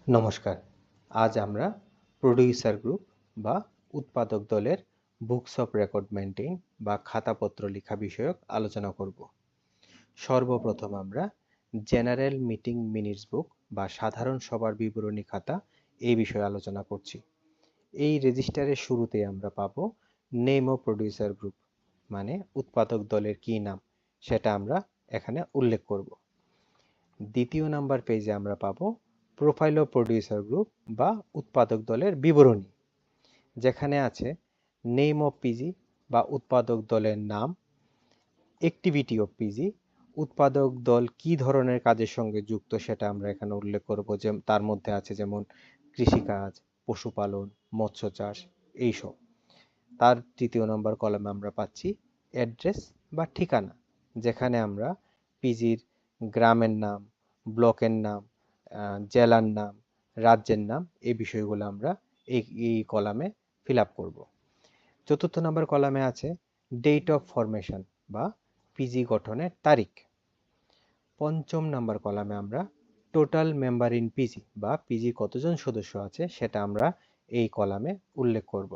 নমস্কার। আজ আমরা প্রোডিউসার গ্রুপ বা উৎপাদক দলের বুকস অফ রেকর্ড মেইনটেইন বা খাতাপত্র লেখা বিষয়ক আলোচনা করব। সর্বপ্রথম আমরা জেনারেল মিটিং মিনিটস বুক বা সাধারণ সভার বিবরণী খাতা এই বিষয়ে আলোচনা করছি। এই রেজিস্টারের শুরুতে আমরা পাবো নেম অফ প্রোডিউসার গ্রুপ, মানে উৎপাদক দলের কি নাম সেটা আমরা এখানে উল্লেখ করব। দ্বিতীয় নাম্বার পেজে আমরা পাবো প্রোফাইল অফ প্রোডিউসার গ্রুপ বা উৎপাদক দলের বিবরণী, যেখানে আছে নেম অফ পিজি বা উৎপাদক দলের নাম, অ্যাক্টিভিটি অফ পিজি, উৎপাদক দল কি ধরনের কাজের সঙ্গে যুক্ত সেটা আমরা এখানে উল্লেখ করব, যে তার মধ্যে আছে যেমন কৃষিকাজ, পশুপালন, মৎস্য চাষ এইসব। তার তৃতীয় নম্বর কলামে আমরা পাচ্ছি অ্যাড্রেস বা ঠিকানা, যেখানে আমরা পিজির গ্রামের নাম, ব্লকের নাম, জেলার নাম, রাজ্যের নাম এই বিষয়গুলো আমরা এই কলামে ফিল আপ করব। চতুর্থ নম্বর কলামে আছে ডেট অফ ফরমেশন বা পিজি গঠনের তারিখ। পঞ্চম নাম্বার কলামে আমরা টোটাল মেম্বার ইন পিজি বা পিজি কতজন সদস্য আছে সেটা আমরা এই কলামে উল্লেখ করব।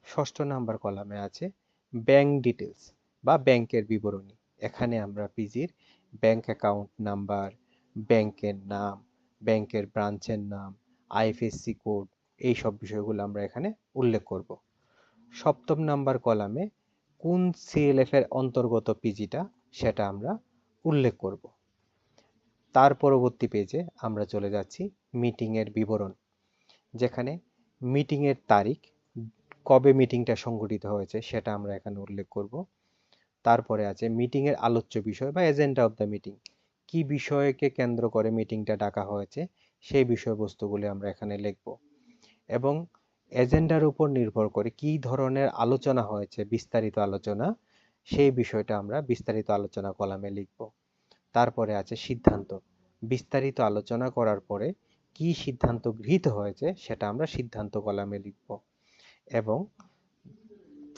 ষষ্ঠ নাম্বার কলামে আছে ব্যাংক ডিটেলস বা ব্যাংকের বিবরণী। এখানে আমরা পিজির ব্যাংক অ্যাকাউন্ট নাম্বার, ব্যাংকের নাম, ব্যাংকের ব্রাঞ্চের নাম, আইএফএসসি কোড এই সব বিষয়গুলো আমরা এখানে উল্লেখ করব। সপ্তম নাম্বার কলামে কোন সিএলএফ এর অন্তর্গত পিজিটা সেটা আমরা উল্লেখ করব। তার পরবর্তী পেজে আমরা চলে যাচ্ছি মিটিংয়ের বিবরণ, যেখানে মিটিংয়ের তারিখ, কবে মিটিংটা সংগঠিত হয়েছে সেটা আমরা এখানে উল্লেখ করব। তারপরে আছে মিটিংয়ের আলোচ্য বিষয় বা এজেন্ডা অফ দ্য মিটিং, কি বিষয়কে কেন্দ্র করে মিটিংটা ডাকা হয়েছে সেই বিষয়বস্তুগুলি আমরা এখানে লিখব। এবং এজেন্ডার উপর নির্ভর করে কি ধরনের আলোচনা হয়েছে, বিস্তারিত আলোচনা, সেই বিষয়টা আমরা বিস্তারিত আলোচনা কলামে লিখব। তারপরে আছে সিদ্ধান্ত, বিস্তারিত আলোচনা করার পরে কি সিদ্ধান্ত গৃহীত হয়েছে সেটা আমরা সিদ্ধান্ত কলামে লিখব। এবং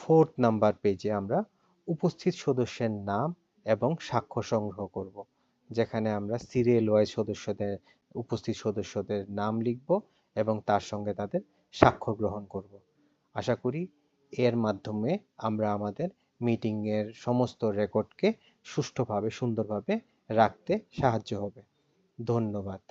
ফোর্থ নাম্বার পেজে আমরা উপস্থিত সদস্যের নাম এবং স্বাক্ষর সংগ্রহ করব, যেখানে আমরা সিরিয়াল ওয়াইজ উপস্থিত সদস্যদের নাম লিখব এবং তার সঙ্গে তাদের স্বাক্ষর গ্রহণ করব। আশা করি এর মাধ্যমে আমরা আমাদের মিটিংয়ের সমস্ত রেকর্ডকে সুষ্ঠুভাবে সুন্দরভাবে রাখতে সাহায্য হবে। ধন্যবাদ।